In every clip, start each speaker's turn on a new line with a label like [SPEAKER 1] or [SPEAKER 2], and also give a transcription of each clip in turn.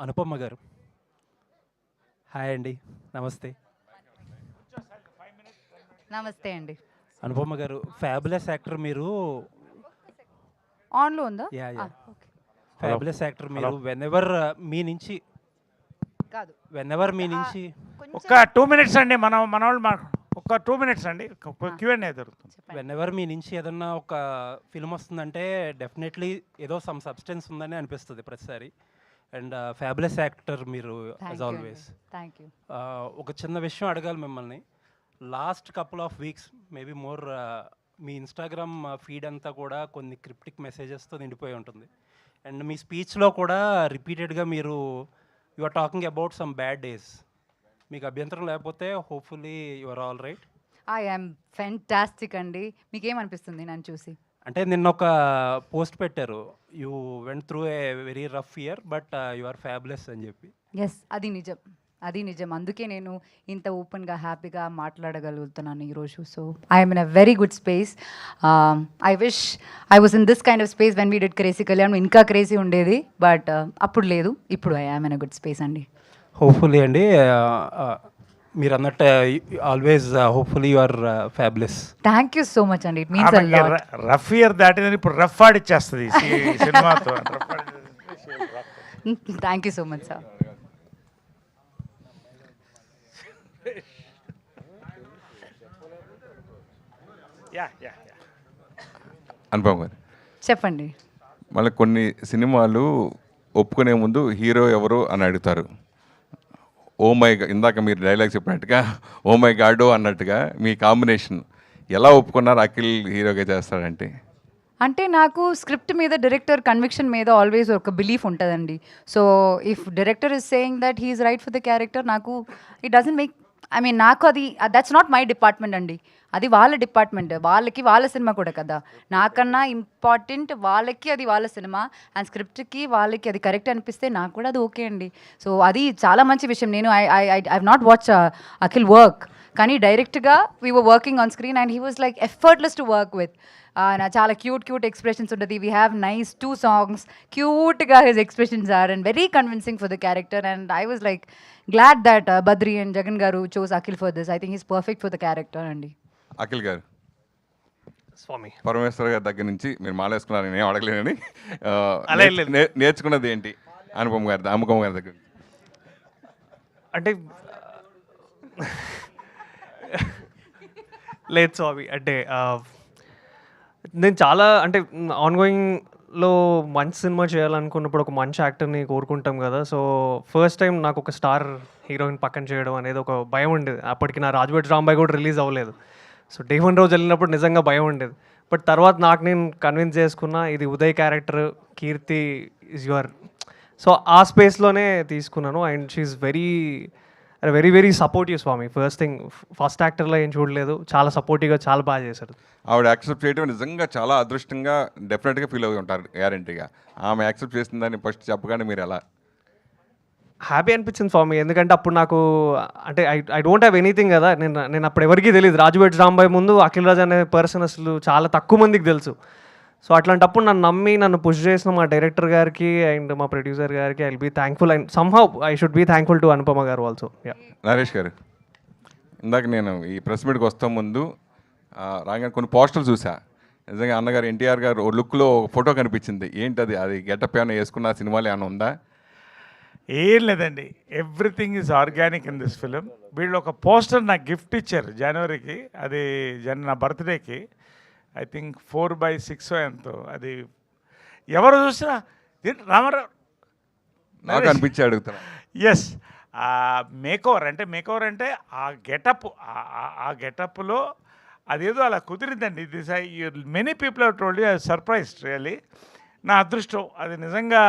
[SPEAKER 1] అనుపమ గారు. హాయ్ అండి. నమస్తే.
[SPEAKER 2] నమస్తే అండి.
[SPEAKER 1] అనుపమ గారు ఫ్యాబులస్ యాక్టర్ మీరు.
[SPEAKER 2] ఆన్‌లో ఉందా?
[SPEAKER 1] Yeah! Yeah!
[SPEAKER 2] Okay.
[SPEAKER 1] Fabulous actor మీరు. వెనెవర్ మీ నుంచి
[SPEAKER 2] కాదు.
[SPEAKER 1] వెనెవర్ మీ నుంచి
[SPEAKER 3] ఒక 2 మినిట్స్ అండి. మనోళ్ళు ఒక 2 మినిట్స్ అండి.
[SPEAKER 2] ఆ.
[SPEAKER 3] క్యూఎన్ఏ జరుగుతుంది.
[SPEAKER 2] చెప్పండి.
[SPEAKER 1] వెనెవర్ మీ నుంచి ఏదన్నా ఒక ఫిల్మ్ వస్తుందంటే డెఫినెట్లీ ఏదో సమ్ సబ్స్టెన్స్ ఉందని అనిపిస్తుంది ప్రతిసారి. అండ్ ఫ్యాబులస్ యాక్టర్ మీరు యాజ్ ఆల్వేస్.
[SPEAKER 2] Thank you.
[SPEAKER 1] ఒక చిన్న విషయం అడగాలి మిమ్మల్ని. Last couple of weeks maybe more me Instagram feed అంతా కూడా కొన్ని క్రిప్టిక్ మెసేజెస్తో నిండిపోయి ఉంటుంది. అండ్ మీ స్పీచ్లో కూడా రిపీటెడ్గా మీరు you are talking about some bad days. మీకు అభ్యంతరం లేకపోతే hopefully you are all right.
[SPEAKER 2] I am fantastic అండి. మీకేమనిపిస్తుంది నన్ను చూసి?
[SPEAKER 1] అంటే నిన్న ఒక పోస్ట్ పెట్టారు, you went through a very rough year but you are fabulous అని చెప్పి.
[SPEAKER 2] ఎస్, అది నిజం. అది నిజం. అందుకే నేను ఇంత ఓపెన్గా హ్యాపీగా మాట్లాడగలుగుతున్నాను ఈరోజు. So I'm in a very good space. I wish I was in this kind of space when we did crazy Kalyan. ఇంకా క్రేజీ ఉండేది, బట్ అప్పుడు లేదు. ఇప్పుడు I am in a good space అండి.
[SPEAKER 1] హోప్ఫుల్లీ అండి. మీరు అన్నట్టు always hopefully you are fabulous.
[SPEAKER 2] Thank you so much అండి. It means a lot.
[SPEAKER 3] Rough year దాటిందని ఇప్పుడు రఫ్ ఆడిచ్చేస్తుంది ఈ సినిమాతో.
[SPEAKER 2] Thank you so much sir.
[SPEAKER 4] Anupama garu,
[SPEAKER 2] చెప్పండి.
[SPEAKER 4] మళ్ళీ కొన్ని సినిమాలు ఒప్పుకునే ముందు హీరో ఎవరు అని అడుగుతారు. ఓ మై ఇందాక మీరు డైలాగ్ చెప్పినట్టుగా ఓ మై గాడో అన్నట్టుగా మీ కాంబినేషన్ ఎలా ఒప్పుకున్నారు అఖిల్ హీరోగా చేస్తాడంటే?
[SPEAKER 2] అంటే నాకు స్క్రిప్ట్ మీద డైరెక్టర్ కన్విక్షన్ మీద ఆల్వేస్ ఒక బిలీఫ్ ఉంటుందండి. So if director is saying that he's right for the character, నాకు it doesn't make, I mean నాకు అది దట్స్ నాట్ మై డిపార్ట్మెంట్ అండి. అది వాళ్ళ డిపార్ట్మెంట్. వాళ్ళకి వాళ్ళ సినిమా కూడా కదా. నాకన్నా ఇంపార్టెంట్ వాళ్ళకి అది వాళ్ళ సినిమా. అండ్ స్క్రిప్ట్కి వాళ్ళకి అది కరెక్ట్ అనిపిస్తే నాకు కూడా అది ఓకే అండి. సో అది చాలా మంచి విషయం. నేను I not watch Akhil work, కానీ డైరెక్ట్గా we were working on screen and he was like effortless to work with. నా చాలా క్యూట్ ఎక్స్ప్రెషన్స్ ఉంటుంది. We have nice 2 songs. క్యూట్గా his expressions are and very convincing for the character. And I was like glad that Badri and Jagan garu chose Akhil for this. I think is perfect for the character అండి.
[SPEAKER 4] అఖిల్ గారు,
[SPEAKER 5] స్వామి
[SPEAKER 4] పరమేశ్వర్ గారి దగ్గర నుంచి మీరు మాలేసుకున్నారు, నేను అడగలేనని
[SPEAKER 5] అలా ఏం లేదు.
[SPEAKER 4] నేర్చుకున్నది ఏంటి అనుపమ గారి దగ్గర?
[SPEAKER 5] అంటే లేదు స్వామి. అంటే నేను చాలా అంటే ఆన్గోయింగ్లో మంచి సినిమా చేయాలనుకున్నప్పుడు ఒక మంచి యాక్టర్ని కోరుకుంటాం కదా. సో ఫస్ట్ టైం నాకు ఒక స్టార్ హీరోయిన్ పక్కన చేయడం అనేది ఒక భయం ఉండేది. అప్పటికి నా రాజుభట్ రాంబాయ్ కూడా రిలీజ్ అవ్వలేదు. సో డే 1 రోజు వెళ్ళినప్పుడు నిజంగా భయం ఉండేది. బట్ తర్వాత నాకు నేను కన్విన్స్ చేసుకున్నా, ఇది Uday character, Keerthi is your. So ఆ స్పేస్లోనే తీసుకున్నాను. And she's very supportive Swami. First యాక్టర్లో ఏం చూడలేదు, చాలా సపోర్టివ్గా చాలా బాగా చేశారు.
[SPEAKER 4] ఆవిడ యాక్సెప్ట్ చేయడం నిజంగా చాలా అదృష్టంగా డెఫినెట్గా ఫీల్ అవుతూ ఉంటారు గ్యారంటీగా. ఆమె యాక్సెప్ట్ చేసిందని ఫస్ట్ చెప్పగానే మీరు ఎలా
[SPEAKER 5] హ్యాపీ అనిపించింది స్వామి. ఎందుకంటే అప్పుడు నాకు అంటే ఐ డోంట్ హ్యావ్ ఎనీథింగ్ కదా. నేను అప్పుడు ఎవరికీ తెలియదు. రాజుభట్ రాంబాయ్ ముందు అఖిల్ రాజ్ అనే పర్సన్ అసలు చాలా తక్కువ మందికి తెలుసు. సో అట్లాంటప్పుడు నన్ను నమ్మి నన్ను పుష్ చేసిన మా డైరెక్టర్ గారికి అండ్ మా ప్రొడ్యూసర్ గారికి I will be thankful. And somehow I should be thankful to Anupama garu also.
[SPEAKER 4] Naresh గారు, ఇందాక నేను ఈ ప్రెస్ మీట్కి వస్తా ముందు రాగానే కొన్ని పోస్టర్లు చూసా. నిజంగా అన్నగారు ఎన్టీఆర్ గారు ఓ లుక్లో ఒక ఫోటో కనిపించింది. ఏంటి అది గెటప్ ఏమైనా వేసుకున్న సినిమాలో ఏమైనా ఉందా?
[SPEAKER 3] ఏం లేదండి, everything is organic in this film. వీళ్ళు ఒక పోస్టర్ నాకు గిఫ్ట్ ఇచ్చారు జనవరికి. అది నా బర్త్డేకి. ఐ థింక్ 4/6 ఎంతో. అది ఎవరు చూసినా రామారావు
[SPEAKER 4] నాకు అనిపించి అడుగుతున్నా.
[SPEAKER 3] ఎస్, మేకోవర్ అంటే ఆ గెటప్, ఆ గెటప్లో అదేదో అలా కుదిరిందండి. This many people have told you, I surprised really. నా అదృష్టం అది. నిజంగా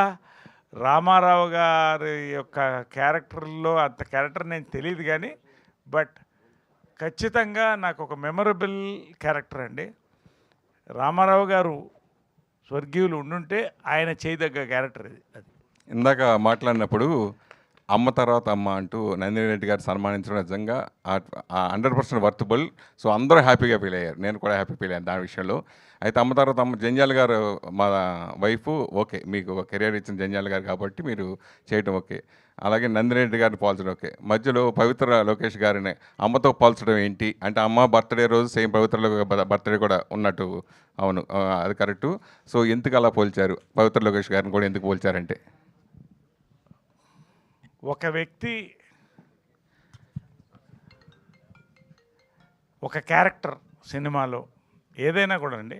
[SPEAKER 3] రామారావు గారి యొక్క క్యారెక్టర్లో అంత క్యారెక్టర్ నేను తెలియదు కానీ, బట్ ఖచ్చితంగా నాకు ఒక మెమరబుల్ క్యారెక్టర్ అండి. రామారావు గారు స్వర్గీయులు ఉండుంటే ఆయన చేయదగ్గ క్యారెక్టర్ ఇది. అది
[SPEAKER 4] ఇందాక మాట్లాడినప్పుడు అమ్మ తర్వాత అమ్మ అంటూ నందిని రెడ్డి గారు సన్మానించడం నిజంగా 100% వర్తబుల్. సో అందరూ హ్యాపీగా ఫీల్ అయ్యారు, నేను కూడా హ్యాపీ ఫీల్ అయ్యాను దాని విషయంలో. అయితే అమ్మ తర్వాత అమ్మ జంజాల్ గారు మా వైఫ్, ఓకే మీకు ఒక కెరియర్ ఇచ్చిన జంజాల్ గారు కాబట్టి మీరు చేయటం ఓకే. అలాగే నందిని రెడ్డి గారిని పోల్చడం ఓకే. మధ్యలో పవిత్ర లోకేష్ గారిని అమ్మతో పోల్చడం ఏంటి అంటే, అమ్మ బర్త్డే రోజు సేమ్ పవిత్ర బర్త్డే కూడా ఉన్నట్టు. అవును, అది కరెక్టు. సో ఎందుకు అలా పోల్చారు, పవిత్ర లోకేష్ గారిని కూడా ఎందుకు పోల్చారంటే?
[SPEAKER 3] ఒక వ్యక్తి ఒక క్యారెక్టర్ సినిమాలో ఏదైనా కూడా అండి,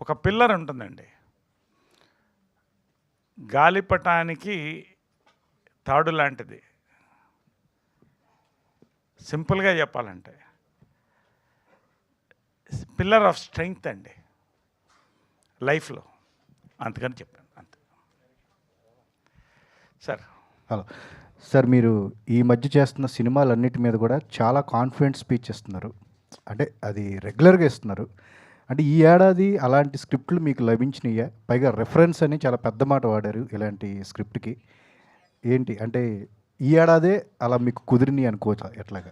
[SPEAKER 3] ఒక పిల్లర్ ఉంటుందండి. గాలిపటానికి తాడు లాంటిది. సింపుల్గా చెప్పాలంటే పిల్లర్ ఆఫ్ స్ట్రెంగ్త్ అండి లైఫ్లో. అందుకని చెప్పాను అంతే. సార్
[SPEAKER 6] హలో సార్, మీరు ఈ మధ్య చేస్తున్న సినిమాలన్నిటి మీద కూడా చాలా కాన్ఫిడెంట్ స్పీచ్ ఇస్తున్నారు, అంటే అది రెగ్యులర్గా ఇస్తున్నారు. అంటే ఈ ఏడాది అలాంటి స్క్రిప్ట్లు మీకు లభించినాయా? పైగా రెఫరెన్స్ అని చాలా పెద్ద మాట వాడారు ఇలాంటి స్క్రిప్ట్కి. ఏంటి అంటే ఈ ఏడాదే అలా మీకు కుదిరిని అనుకోవచ్చా ఎట్లాగా?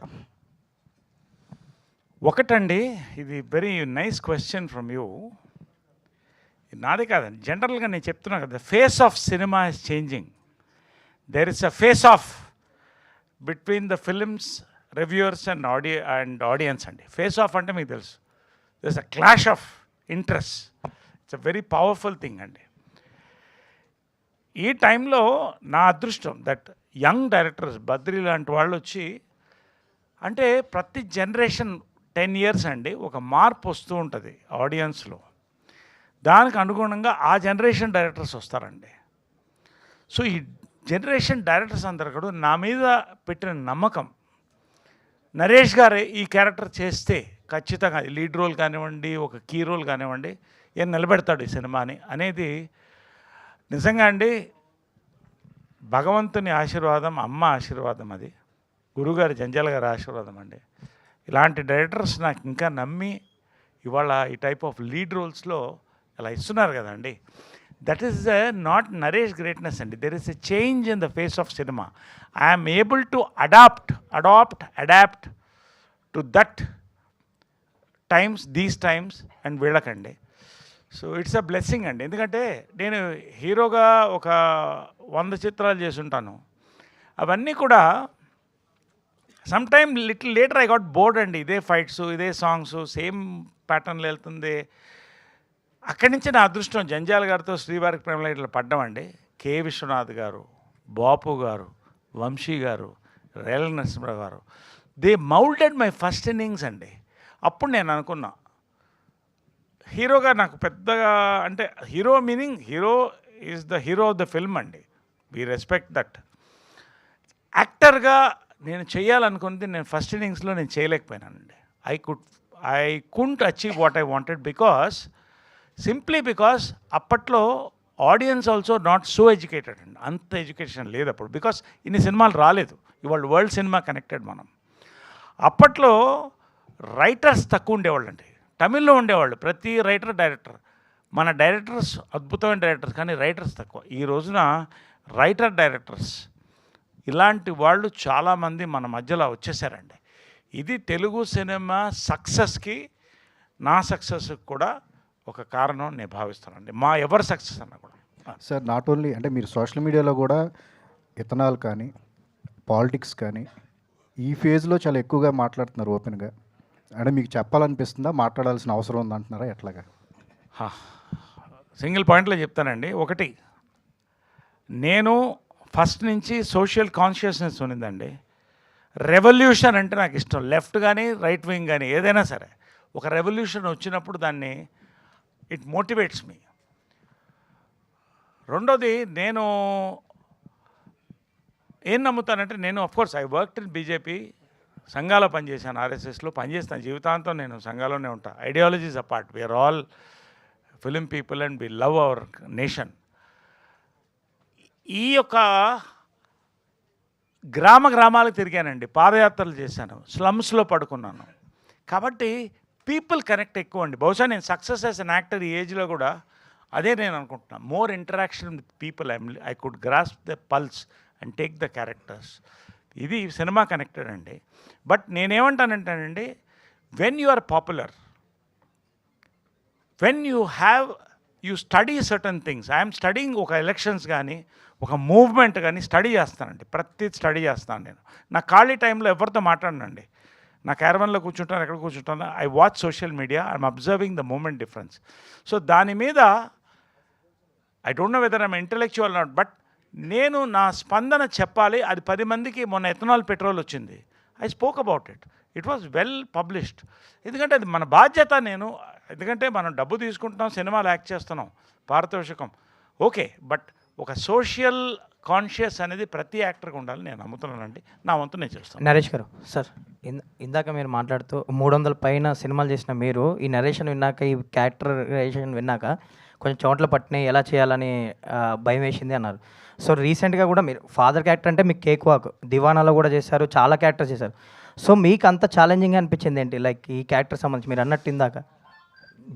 [SPEAKER 3] ఒకటండి, ఇది very nice question from you. నాదే కాదండి, జనరల్గా నేను చెప్తున్నా కదా, face of cinema is changing. There is a face off between the films reviewers and audience అండి. ఫేస్ ఆఫ్ అంటే మీకు తెలుసు, there is a clash of interest. It's a very powerful thing అండి. ఈ టైంలో నా అదృష్టం దట్ యంగ్ డైరెక్టర్స్ బద్రి లాంటి వాళ్ళు వచ్చి, అంటే ప్రతి జనరేషన్ 10 years అండి ఒక మార్పు వస్తూ ఉంటుంది ఆడియన్స్లో. దానికి అనుగుణంగా ఆ జనరేషన్ డైరెక్టర్స్ వస్తారండి. సో ఈ జనరేషన్ డైరెక్టర్స్ అందరు కూడా నా మీద పెట్టిన నమ్మకం, నరేష్ గారే ఈ క్యారెక్టర్ చేస్తే ఖచ్చితంగా లీడ్ రోల్ కానివ్వండి, ఒక కీ రోల్ కానివ్వండి, ఏం నిలబెడతాడు ఈ సినిమాని అనేది నిజంగా అండి భగవంతుని ఆశీర్వాదం, అమ్మ ఆశీర్వాదం, అది గురుగారు జంజాల గారి ఆశీర్వాదం అండి. ఇలాంటి డైరెక్టర్స్ నాకు ఇంకా నమ్మి ఇవాళ ఈ టైప్ ఆఫ్ లీడ్ రోల్స్లో ఇలా ఇస్తున్నారు కదండి. That is not Naresh greatness అండి. There is a change in the face of cinema. I'm able to adapt to that times, these times and వీళ్ళకండి. సో ఇట్స్ అ బ్లెస్సింగ్ అండి. ఎందుకంటే నేను హీరోగా ఒక 100 చిత్రాలు చేసి ఉంటాను. అవన్నీ కూడా some time little later I got bored అండి. ఇదే ఫైట్స్, ఇదే సాంగ్స్, సేమ్ ప్యాటర్న్లో వెళ్తుంది. అక్కడి నుంచి నా అదృష్టం జంజాల గారితో శ్రీవారికి ప్రేమలో ఇట్లా పడ్డామండి. కె విశ్వనాథ్ గారు, బాపు గారు, వంశీ గారు, రేల నరసింహరావు గారు, they moulded my first innings అండి. అప్పుడు నేను అనుకున్నా హీరోగా నాకు పెద్దగా, అంటే hero meaning hero is the hero of the film అండి. We respect that. యాక్టర్గా నేను చేయాలనుకున్నది నేను ఫస్ట్ ఇన్నింగ్స్లో నేను చేయలేకపోయినానండి. I couldn't achieve what I wanted simply because అప్పట్లో audience also not so educated అండి. అంత ఎడ్యుకేషన్ లేదు అప్పుడు, బికాస్ ఇన్ని సినిమాలు రాలేదు. ఇవాళ వరల్డ్ సినిమా కనెక్టెడ్ మనం. అప్పట్లో రైటర్స్ తక్కువ ఉండేవాళ్ళు అండి. తమిళ్లో ఉండేవాళ్ళు ప్రతి డైరెక్టర్. మన డైరెక్టర్స్ అద్భుతమైన డైరెక్టర్స్, కానీ రైటర్స్ తక్కువ. ఈ రోజున డైరెక్టర్స్ ఇలాంటి వాళ్ళు చాలామంది మన మధ్యలో వచ్చేసారండి. ఇది తెలుగు సినిమా సక్సెస్కి, నా సక్సెస్కి కూడా ఒక కారణం నేను భావిస్తానండి. మా ఎవరి సక్సెస్ అన్నా కూడా.
[SPEAKER 6] సార్, నాట్ ఓన్లీ అంటే మీరు సోషల్ మీడియాలో కూడా ఇథనాల్ కానీ పాలిటిక్స్ కానీ ఈ ఫేజ్లో చాలా ఎక్కువగా మాట్లాడుతున్నారు ఓపెన్గా. అంటే మీకు చెప్పాలనిపిస్తుందా, మాట్లాడాల్సిన అవసరం ఉందంటున్నారా ఎట్లాగా?
[SPEAKER 3] సింగిల్ పాయింట్లో చెప్తానండి. ఒకటి, నేను ఫస్ట్ నుంచి సోషల్ కాన్షియస్నెస్ ఉన్నదండి. రెవల్యూషన్ అంటే నాకు ఇష్టం. లెఫ్ట్ కానీ రైట్ వింగ్ కానీ ఏదైనా సరే ఒక రెవల్యూషన్ వచ్చినప్పుడు దాన్ని ఇట్ మోటివేట్స్ మీ. రెండోది, నేను ఏం నమ్ముతానంటే, నేను of course I worked in BJP, సంఘాలో పనిచేశాను, ఆర్ఎస్ఎస్లో పనిచేస్తాను, జీవితాంతం నేను సంఘాలోనే ఉంటాను. Ideologies apart, we're all film people and we love our nation. ఈ యొక్క గ్రామాలకు తిరిగానండి, పాదయాత్రలు చేశాను, స్లమ్స్లో పడుకున్నాను. కాబట్టి పీపుల్ కనెక్ట్ ఎక్కువ అండి. బహుశా నేను సక్సెస్ యాజ్ అన్ యాక్టర్ ఈ ఏజ్లో కూడా అదే నేను అనుకుంటున్నాను. More interaction with people, I could grasp the pulse and take the characters. ఇది సినిమా కనెక్టెడ్ అండి. బట్ నేనేమంటానంటానండి, when you are popular, when you study certain things. I'm studying ఒక ఎలక్షన్స్ కానీ ఒక మూవ్మెంట్ కానీ స్టడీ చేస్తానండి. ప్రతి స్టడీ చేస్తాను నేను. నా ఖాళీ టైంలో ఎవరితో మాట్లాడనండి. నా క్యారవన్లో కూర్చుంటాను, ఎక్కడ కూర్చుంటాను, I watch social media, I'm observing the moment difference. So దాని మీద I don't know whether I'm intellectual not, but నేను నా స్పందన చెప్పాలి. అది 10 మందికి మొన్న ఎథనాల్ పెట్రోల్ వచ్చింది, I spoke about it. It was well published. ఎందుకంటే అది మన బాధ్యత. ఎందుకంటే మనం డబ్బు తీసుకుంటున్నాం, సినిమాలు యాక్ట్ చేస్తున్నాం, పారితోషికం ఓకే, బట్ ఒక సోషల్ కాన్షియస్ అనేది ప్రతి యాక్టర్కి ఉండాలని నేను నమ్ముతున్నానండి. నా వంతు నేను చేస్తాను.
[SPEAKER 7] నరేష్ గారు, సార్ ఇందాక మీరు మాట్లాడుతూ 300 పైన సినిమాలు చేసిన మీరు ఈ నరేషన్ విన్నాక, ఈ క్యారెక్టరైజేషన్ విన్నాక కొంచెం చోట్ల పట్టినాయి, ఎలా చేయాలని భయం వేసింది అన్నారు. సో రీసెంట్గా కూడా మీరు ఫాదర్ క్యారెక్టర్ అంటే మీకు కేక్ వాక్, దివానాలో కూడా చేశారు, చాలా క్యారెక్టర్స్ చేశారు. సో మీకు అంత ఛాలెంజింగ్ అనిపించింది ఏంటి, లైక్ ఈ క్యారెక్టర్ సంబంధించి మీరు అన్నట్టు ఇందాక?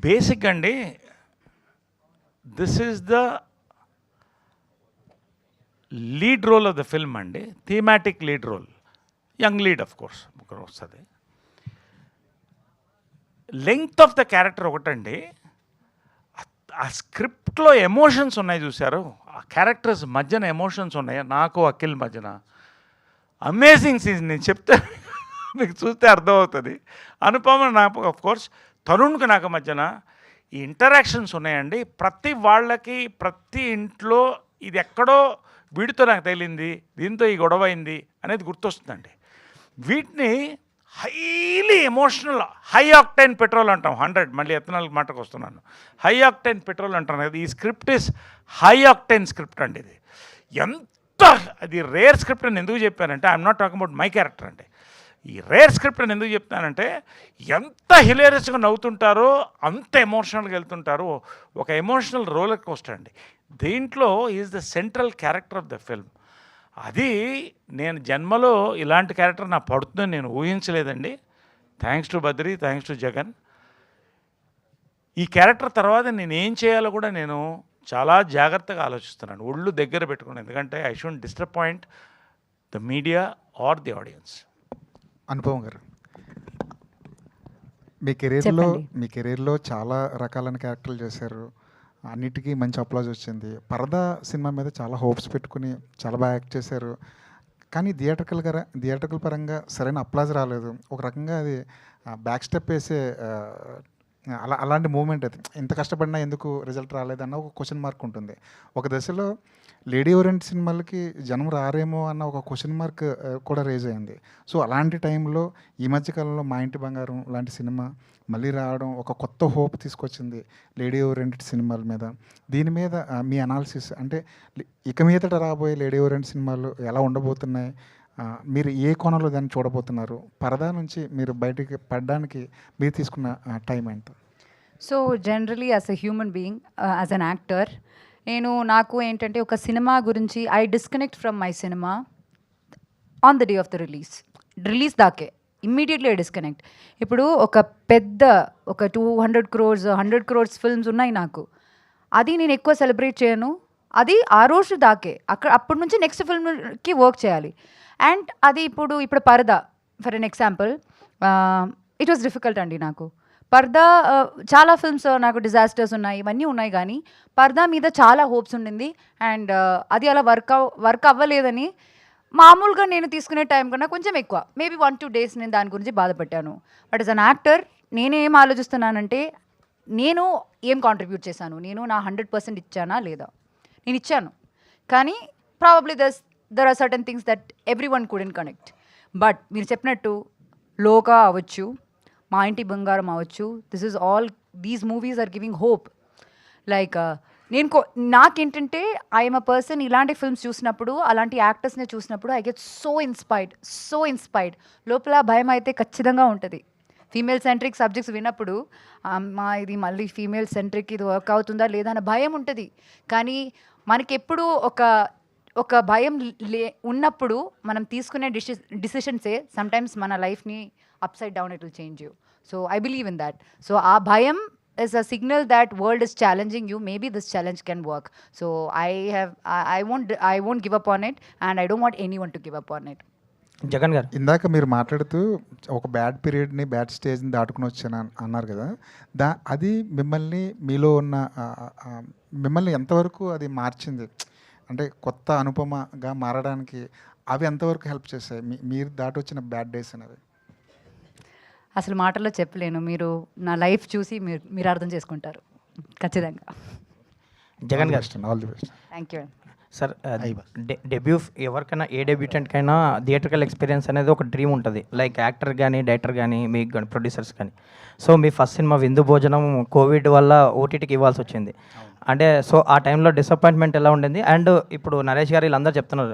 [SPEAKER 3] బేసిక్ అండి, this is the lead role of the film అండి, thematic lead role, young lead of course ఒకరు వస్తుంది. లెంగ్త్ ఆఫ్ ద క్యారెక్టర్ ఒకటండి, ఆ స్క్రిప్ట్లో ఎమోషన్స్ ఉన్నాయి చూశారు, ఆ క్యారెక్టర్స్ మధ్యన ఎమోషన్స్ ఉన్నాయి. నాకు అఖిల్ మధ్యన అమేజింగ్ సీన్. నేను చెప్తే మీకు చూస్తే అర్థమవుతుంది. అనుపమ నాకు ఆఫ్ కోర్స్, తరుణ్కి నాకు మధ్యన ఈ ఇంటరాక్షన్స్ ఉన్నాయండి. ప్రతి వాళ్ళకి ప్రతి ఇంట్లో ఇది ఎక్కడో వీడితో నాకు తేలింది, దీంతో ఈ గొడవ అయింది అనేది గుర్తొస్తుందండి. వీటిని highly emotional, high octane petrol అంటాం. 100 మళ్ళీ ఎథనాల్ మాటకు వస్తున్నాను, హై ఆక్టైన్ పెట్రోల్ అంటాను కదా. ఈ script is high octane script అండి. ఇది ఎంత, అది రేర్ స్క్రిప్ట్ అని ఎందుకు చెప్పానంటే, I'm not talking about my character అండి. ఈ రేర్ స్క్రిప్ట్ అని ఎందుకు చెప్తానంటే, ఎంత హిలేరియస్గా నవ్వుతుంటారో అంత ఎమోషనల్గా వెళ్తుంటారో. ఒక ఎమోషనల్ రోలర్ కోస్టర్ అండి. దీంట్లో is the central character of the film. అది నేను జన్మలో ఇలాంటి క్యారెక్టర్ నాకు పడుతుందని నేను ఊహించలేదండి. Thanks to Badri, thanks to Jagan. ఈ క్యారెక్టర్ తర్వాత నేను ఏం చేయాలో కూడా నేను చాలా జాగ్రత్తగా ఆలోచిస్తున్నాను, ఒళ్ళు దగ్గర పెట్టుకున్నాను. ఎందుకంటే I should disappoint the media or the audience.
[SPEAKER 8] Anupama garu,
[SPEAKER 2] చెప్పండి.
[SPEAKER 8] మీ కెరీర్లో చాలా రకాలైన క్యారెక్టర్లు చేశారు, అన్నిటికీ మంచి అప్లాజ్ వచ్చింది. పరదా సినిమా మీద చాలా హోప్స్ పెట్టుకుని చాలా బాగా యాక్ట్ చేశారు, కానీ థియేటర్కల్ పరంగా సరైన అప్లాజ్ రాలేదు. ఒక రకంగా అది బ్యాక్ స్టెప్ వేసే అలాంటి మూమెంట్. అది ఎంత కష్టపడినా ఎందుకు రిజల్ట్ రాలేదన్న ఒక క్వశ్చన్ మార్క్ ఉంటుంది. ఒక దశలో లేడీ ఓరియంట్ సినిమాలకి జనం రారేమో అన్న ఒక క్వశ్చన్ మార్క్ కూడా రేజ్ అయింది. సో అలాంటి టైంలో ఈ మధ్యకాలంలో మా ఇంటి బంగారం లాంటి సినిమా మళ్ళీ రావడం ఒక కొత్త హోప్ తీసుకొచ్చింది లేడీ ఓరియంటెడ్ సినిమాల మీద. దీని మీద మీ అనాలిసిస్, అంటే ఇక మీదట రాబోయే లేడీ ఓరియంట్ సినిమాలు ఎలా ఉండబోతున్నాయి, మీరు ఏ కోణంలో దాన్ని చూడబోతున్నారు, పరదా నుంచి మీరు బయటికి పడడానికి మీరు తీసుకున్న టైం ఎంత?
[SPEAKER 2] So generally as a human being, as an actor, నాకు ఏంటంటే ఒక సినిమా గురించి I disconnect from my cinema on the day of the release దాకే ఇమ్మీడియట్లీ ఐ డిస్కనెక్ట్. ఇప్పుడు ఒక 200 crores 100 crores ఫిల్మ్స్ ఉన్నాయి నాకు, అది నేను ఎక్కువ సెలబ్రేట్ చేయను, అది ఆ రోజు దాకే. అప్పటి నుంచి నెక్స్ట్ ఫిల్మ్కి వర్క్ చేయాలి. అండ్ అది ఇప్పుడు పరదా for an example, it was difficult అండి నాకు. పర్దా చాలా ఫిల్మ్స్ నాకు డిజాస్టర్స్ ఉన్నాయి, ఇవన్నీ ఉన్నాయి, కానీ పర్దా మీద చాలా హోప్స్ ఉండింది. అండ్ అది అలా వర్క్ అవ్వలేదని మామూలుగా నేను తీసుకునే టైం కన్నా కొంచెం ఎక్కువ, మేబీ 1-2 days నేను దాని గురించి బాధపడ్డాను. బట్ యాజ్ అన్ యాక్టర్ నేనేం ఆలోచిస్తున్నానంటే, నేను ఏం కాంట్రిబ్యూట్ చేశాను, నేను నా 100% ఇచ్చానా లేదా. నేను ఇచ్చాను, కానీ probably there are certain things that every one couldn't connect. But మీరు చెప్పినట్టు లోకా అవ్వచ్చు, మా ఇంటి బంగారం అవ్వచ్చు, these movies are giving hope. Like నాకేంటంటే ఐఎమ్ అ పర్సన్, ఇలాంటి ఫిల్మ్స్ చూసినప్పుడు, అలాంటి యాక్టర్స్ని చూసినప్పుడు ఐ గెట్ సో ఇన్స్పైర్డ్. లోపల భయం అయితే ఖచ్చితంగా ఉంటుంది. ఫీమేల్ సెంట్రిక్ సబ్జెక్ట్స్ విన్నప్పుడు ఇది మళ్ళీ ఫీమేల్ సెంట్రిక్, ఇది వర్క్ అవుతుందా లేదా అన్న భయం ఉంటుంది. కానీ మనకి ఎప్పుడు ఒక భయం ఉన్నప్పుడు మనం తీసుకునే డిసిషన్సే సమ్టైమ్స్ మన లైఫ్ని upside down it will change you. So I believe in that. So ఆ భయం is a signal that world is challenging you. Maybe this challenge can work. So I won't give up on it, and I don't want anyone to give up on it.
[SPEAKER 7] Jagan గారు
[SPEAKER 8] ఇందాక మీరు మాట్లాడుతూ ఒక bad పీరియడ్ని bad స్టేజ్ని దాటుకుని వచ్చాను అన్నారు కదా, అది మిమ్మల్ని మీలో ఉన్న మిమ్మల్ని ఎంతవరకు అది మార్చింది, అంటే కొత్త అనుపమగా మారడానికి అవి ఎంతవరకు హెల్ప్ చేశాయి, మీరు దాటి వచ్చిన బ్యాడ్ డేస్ అనేవి?
[SPEAKER 2] అసలు మాటల్లో చెప్పలేను. మీరు నా లైఫ్ చూసి మీరు అర్థం చేసుకుంటారు ఖచ్చితంగా.
[SPEAKER 7] జగన్ గారు
[SPEAKER 8] all the best.
[SPEAKER 2] Thank you.
[SPEAKER 7] Sir debut ఎవరికైనా ఏ డెబ్యూటెంట్కైనా థియేట్రికల్ ఎక్స్పీరియన్స్ అనేది ఒక డ్రీమ్ ఉంటుంది, లైక్ యాక్టర్ కానీ డైరెక్టర్ కానీ మీకు కానీ ప్రొడ్యూసర్స్ కానీ. సో మీ ఫస్ట్ సినిమా విందు భోజనం కోవిడ్ వల్ల ఓటీటీకి ఇవ్వాల్సి వచ్చింది. అంటే సో ఆ టైంలో డిసప్పాయింట్మెంట్ ఎలా ఉండింది? అండ్ ఇప్పుడు నరేష్ గారు వీళ్ళందరూ చెప్తున్నారు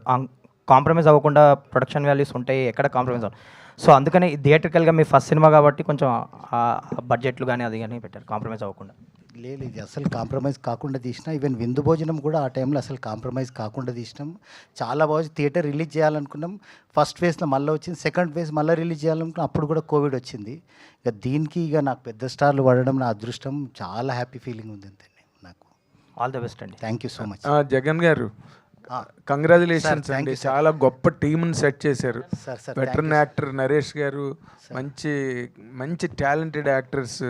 [SPEAKER 7] కాంప్రమైజ్ అవ్వకుండా ప్రొడక్షన్ వాల్యూస్ ఉంటాయి, ఎక్కడ కాంప్రమైజ్ అవ్వదు. సో అందుకని థియేట్రికల్గా మీ ఫస్ట్ సినిమా కాబట్టి కొంచెం బడ్జెట్లు కానీ అది కానీ పెట్టారు కాంప్రమైజ్ అవ్వకుండా.
[SPEAKER 9] లేదు, ఇది అసలు కాంప్రమైజ్ కాకుండా తీసినా. ఈవెన్ విందు భోజనం కూడా ఆ టైంలో అసలు కాంప్రమైజ్ కాకుండా తీసినాం. చాలా బాగా థియేటర్ రిలీజ్ చేయాలనుకున్నాం. ఫస్ట్ ఫేజ్లో మళ్ళీ వచ్చింది, సెకండ్ ఫేజ్ మళ్ళీ రిలీజ్ చేయాలనుకున్నాం. అప్పుడు కూడా కోవిడ్ వచ్చింది. ఇక దీనికి ఇక నాకు పెద్ద స్టార్లు పడడం నా అదృష్టం. చాలా హ్యాపీ ఫీలింగ్ ఉంది అంతే నాకు.
[SPEAKER 7] ఆల్ ది బెస్ట్ అండి.
[SPEAKER 9] Thank you so much.
[SPEAKER 10] Jagan గారు కంగ్రాచులేషన్స్ అండి, చాలా గొప్ప టీంని సెట్ చేశారు. వెటరన్ యాక్టర్ నరేష్ గారు, మంచి మంచి talented actors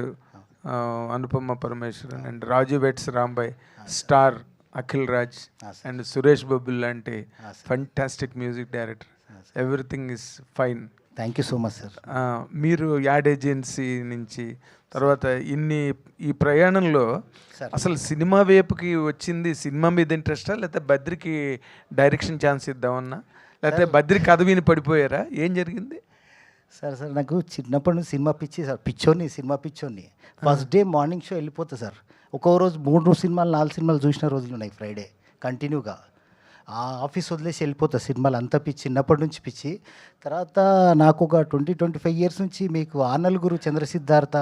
[SPEAKER 10] Anupama Parameswaran and Raju weds Rambai, star Akhil Raj and Suresh Bobbili లాంటి fantastic music director. Everything is fine.
[SPEAKER 9] Thank you so much sir.
[SPEAKER 10] మీరు యాడ్ ఏజెన్సీ నుంచి తర్వాత ఈ ప్రయాణంలో అసలు సినిమా వైపుకి వచ్చింది సినిమా మీద ఇంట్రెస్టా, లేకపోతే బద్రికి డైరెక్షన్ ఛాన్స్ ఇద్దామన్నా, లేకపోతే బద్రి కథ విని పడిపోయారా, ఏం జరిగింది?
[SPEAKER 9] సార్ నాకు చిన్నప్పటి నుంచి సినిమా పిచ్చి సార్. సినిమా పిచ్చోని. ఫస్ట్ డే మార్నింగ్ షో వెళ్ళిపోతా సార్. ఒక్కో రోజు 3 సినిమాలు 4 సినిమాలు చూసిన రోజులు ఉన్నాయి ఫ్రైడే కంటిన్యూగా. ఆ ఆఫీస్ వదిలేసి వెళ్ళిపోతా. సినిమాలు అంతా పిచ్చి, చిన్నప్పటి నుంచి పిచ్చి. తర్వాత నాకు ఒక 20-25 ఇయర్స్ నుంచి మీకు ఆనల్గురు చంద్రసిద్ధార్థ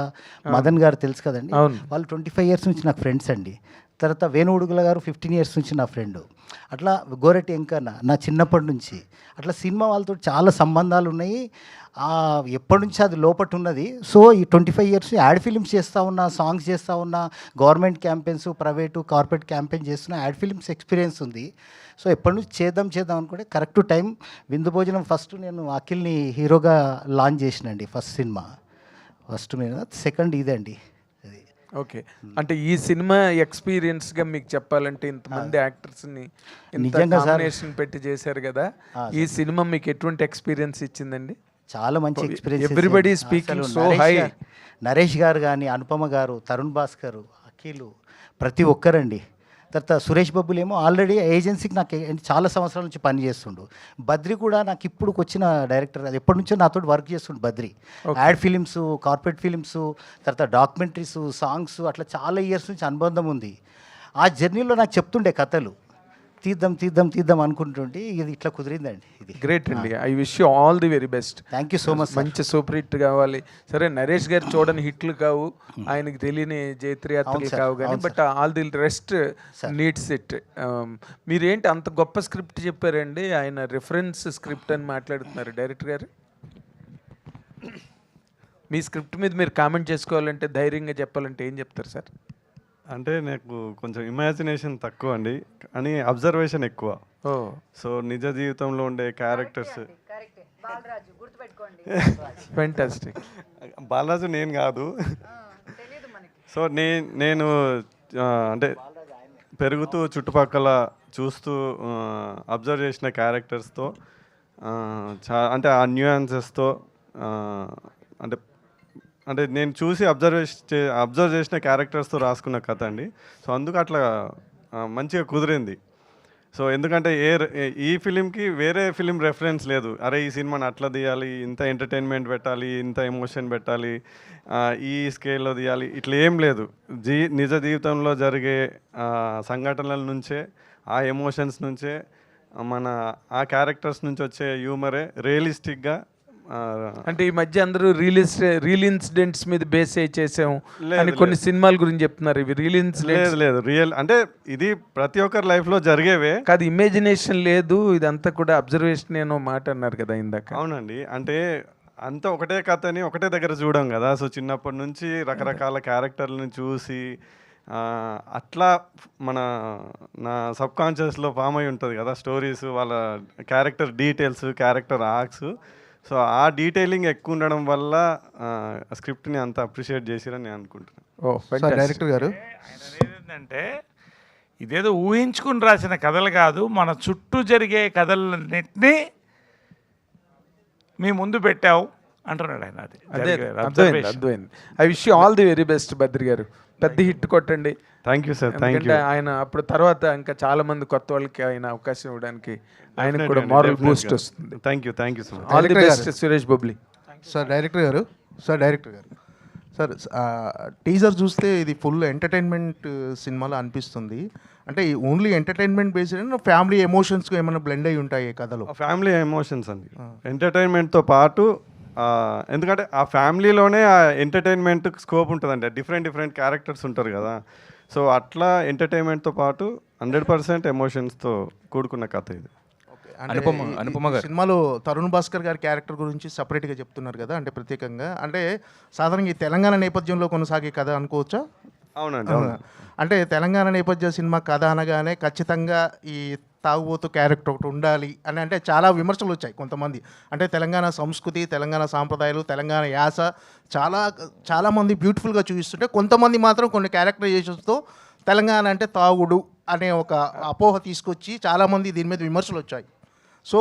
[SPEAKER 9] మదన్ గారు తెలుసు కదండి, వాళ్ళు 25 ఇయర్స్ నుంచి నాకు ఫ్రెండ్స్ అండి. తర్వాత వేణుడుగుల గారు 15 ఇయర్స్ నుంచి నా ఫ్రెండ్. అట్లా గోరెట్టి వెంకన్న నా చిన్నప్పటి నుంచి. అట్లా సినిమా వాళ్ళతో చాలా సంబంధాలు ఉన్నాయి. ఎప్పటి నుంచి అది లోపట ఉన్నది. సో ఈ 25 ఇయర్స్ యాడ్ ఫిలిమ్స్ చేస్తూ ఉన్నా, సాంగ్స్ చేస్తూ ఉన్నా, government campaigns, private corporate campaign చేస్తున్నా, యాడ్ ఫిలిమ్స్ ఎక్స్పీరియన్స్ ఉంది. సో ఎప్పటి నుంచి చేద్దాం అనుకుంటే కరెక్ట్ టైం విందు భోజనం ఫస్ట్ నేను అఖిల్ని హీరోగా లాంచ్ చేసినండి. ఫస్ట్ సినిమా మీద, సెకండ్ ఇదండి.
[SPEAKER 10] ఓకే, అంటే ఈ సినిమా ఎక్స్పీరియన్స్గా మీకు చెప్పాలంటే ఇంతమంది యాక్టర్స్ని
[SPEAKER 9] నిజంగా
[SPEAKER 10] కాంబినేషన్ పెట్టి చేశారు కదా, ఈ సినిమా మీకు ఎటువంటి ఎక్స్పీరియన్స్ ఇచ్చిందండి?
[SPEAKER 9] చాలా మంచి experience.
[SPEAKER 10] Everybody speaking so high.
[SPEAKER 9] Naresh గారు కానీ, అనుపమ గారు, తరుణ్ భాస్కర్, అఖిల్, ప్రతి ఒక్కరండి. తర్వాత సురేష్ బొబ్బులు ఏమో ఆల్రెడీ ఏజెన్సీకి నాకు చాలా సంవత్సరాల నుంచి పని చేస్తుండు. బద్రి కూడా నాకు ఇప్పుడు వచ్చిన డైరెక్టర్, అది ఎప్పటి నుంచో నాతో వర్క్ చేస్తుండు Badri. Ad films, corporate films, తర్వాత డాక్యుమెంటరీస్, సాంగ్స్, అట్లా చాలా ఇయర్స్ నుంచి అనుబంధం ఉంది. ఆ జర్నీలో నాకు చెప్తుండే కథలు, తీద్దాం అనుకుంటుంటే ఇది ఇట్లా కుదిరిందండి. ఇది
[SPEAKER 10] గ్రేట్ అండి. I wish you all the very best.
[SPEAKER 9] Thank you so much.
[SPEAKER 10] మంచి సూపర్ హిట్ కావాలి. సరే, నరేష్ గారు చూడని హిట్లు కావు, ఆయనకి తెలియని జైత్రయాత్రలు కావు కానీ, but all the rest needs it. మీరేంటి అంత గొప్ప స్క్రిప్ట్ చెప్పారండి, ఆయన రిఫరెన్స్ స్క్రిప్ట్ అని మాట్లాడుతున్నారు డైరెక్టర్ గారు. మీ స్క్రిప్ట్ మీద మీరు కామెంట్ చేసుకోవాలంటే, ధైర్యంగా చెప్పాలంటే ఏం చెప్తారు సార్?
[SPEAKER 11] అంటే నాకు కొంచెం ఇమాజినేషన్ తక్కువ అండి, కానీ అబ్జర్వేషన్ ఎక్కువ. సో నిజ జీవితంలో ఉండే క్యారెక్టర్స్.
[SPEAKER 10] ఫెంటాస్టిక్.
[SPEAKER 11] బాలరాజు నేను కాదు. సో నేను అంటే పెరుగుతూ చుట్టుపక్కల చూస్తూ అబ్జర్వ్ చేసిన క్యారెక్టర్స్తో, అంటే ఆ న్యూయాన్సెస్తో, అంటే నేను చూసి అబ్జర్వ్ చేసిన క్యారెక్టర్స్తో రాసుకున్న కథ అండి. సో అందుకు అట్లా మంచిగా కుదిరింది. సో ఎందుకంటే ఈ ఫిలింకి వేరే ఫిలిం రెఫరెన్స్ లేదు. అరే ఈ సినిమాని అట్లా తీయాలి, ఇంత ఎంటర్టైన్మెంట్ పెట్టాలి, ఇంత ఎమోషన్ పెట్టాలి, ఈ స్కేల్లో తీయాలి, ఇట్లా ఏం లేదు. నిజ జీవితంలో జరిగే సంఘటనల నుంచే, ఆ ఎమోషన్స్ నుంచే, ఆ క్యారెక్టర్స్ నుంచి వచ్చే హ్యూమరే రియలిస్టిక్గా.
[SPEAKER 10] అంటే ఈ మధ్య అందరూ రియల్ ఇన్సిడెంట్స్ మీద బేస్ అయ్యి చేసాము అని కొన్ని సినిమాల గురించి చెప్తున్నారు. ఇవి రియల్ ఇన్సిడెంట్స్
[SPEAKER 11] లేదు, రియల్ అంటే ఇది ప్రతి ఒక్కరి లైఫ్లో జరిగేవే
[SPEAKER 10] కాదు, ఇమేజినేషన్ లేదు, ఇదంతా కూడా అబ్జర్వేషన్ ఏనో మాట అన్నారు కదా ఇందాక.
[SPEAKER 11] అవునండి, అంటే అంతా ఒకటే కథని ఒకటే దగ్గర చూడం కదా. సో చిన్నప్పటి నుంచి రకరకాల క్యారెక్టర్లను చూసి అట్లా నా సబ్ కాన్షియస్లో ఫామ్ అయి ఉంటుంది కదా స్టోరీస్, వాళ్ళ character details, character arcs. So ఆ డీటెయిలింగ్ ఎక్కువ ఉండడం వల్ల స్క్రిప్ట్ని అంత అప్రిషియేట్ చేసిరని నేను అనుకుంటున్నాను.
[SPEAKER 6] డైరెక్టర్ గారు
[SPEAKER 3] ఏంటంటే ఇదేదో ఊహించుకుని రాసిన కథలు కాదు, మన చుట్టూ జరిగే కథలన్నింటినీ మీ ముందు పెట్టావు అంటున్నాడు ఆయన.
[SPEAKER 10] అదే అర్థమైంది. I wish you all the very best Badri గారు, పెద్ద హిట్ కొట్టండి.
[SPEAKER 11] Thank you sir. Thank you.
[SPEAKER 10] ఆయన అప్పుడు తర్వాత ఇంకా చాలా మంది కొత్త వాళ్ళకి ఆయన అవకాశం ఇవ్వడానికి ఆయనకు కూడా మారల్ బూస్ట్ వస్తుంది.
[SPEAKER 11] Thank you so much.
[SPEAKER 10] All the best Suresh Bobbili.
[SPEAKER 6] Sir director గారు సార్ టీజర్ చూస్తే ఇది ఫుల్ ఎంటర్టైన్మెంట్ సినిమాలో అనిపిస్తుంది. అంటే only entertainment based family emotions ఏమైనా బ్లెండ్ అయి ఉంటాయి కథలో?
[SPEAKER 11] ఫ్యామిలీ ఎమోషన్స్ అండి, ఎంటర్టైన్మెంట్తో పాటు. ఎందుకంటే ఆ ఫ్యామిలీలోనే ఆ ఎంటర్టైన్మెంట్ స్కోప్ ఉంటుందండి. డిఫరెంట్ క్యారెక్టర్స్ ఉంటారు కదా. సో అట్లా ఎంటర్టైన్మెంట్తో పాటు 100% ఎమోషన్స్తో కూడుకున్న కథ ఇది.
[SPEAKER 6] అనుపమ గారు సినిమాలో తరుణ్ భాస్కర్ గారి క్యారెక్టర్ గురించి సపరేట్గా చెప్తున్నారు కదా, అంటే ప్రత్యేకంగా, అంటే సాధారణంగా ఈ తెలంగాణ నేపథ్యంలో కొనసాగే కథ అనుకోవచ్చా?
[SPEAKER 11] అవునండి.
[SPEAKER 6] అంటే తెలంగాణ నేపథ్య సినిమా కథ అనగానే ఖచ్చితంగా ఈ తాగుబోతు క్యారెక్టర్ ఒకటి ఉండాలి అని అంటే చాలా విమర్శలు వచ్చాయి కొంతమంది. అంటే తెలంగాణ సంస్కృతి, తెలంగాణ సాంప్రదాయాలు, తెలంగాణ యాస చాలామంది బ్యూటిఫుల్గా చూపిస్తుంటే కొంతమంది మాత్రం కొన్ని క్యారెక్టరైజేషన్స్తో తెలంగాణ అంటే తాగుడు అనే ఒక అపోహ తీసుకొచ్చి చాలామంది దీని మీద విమర్శలు వచ్చాయి. సో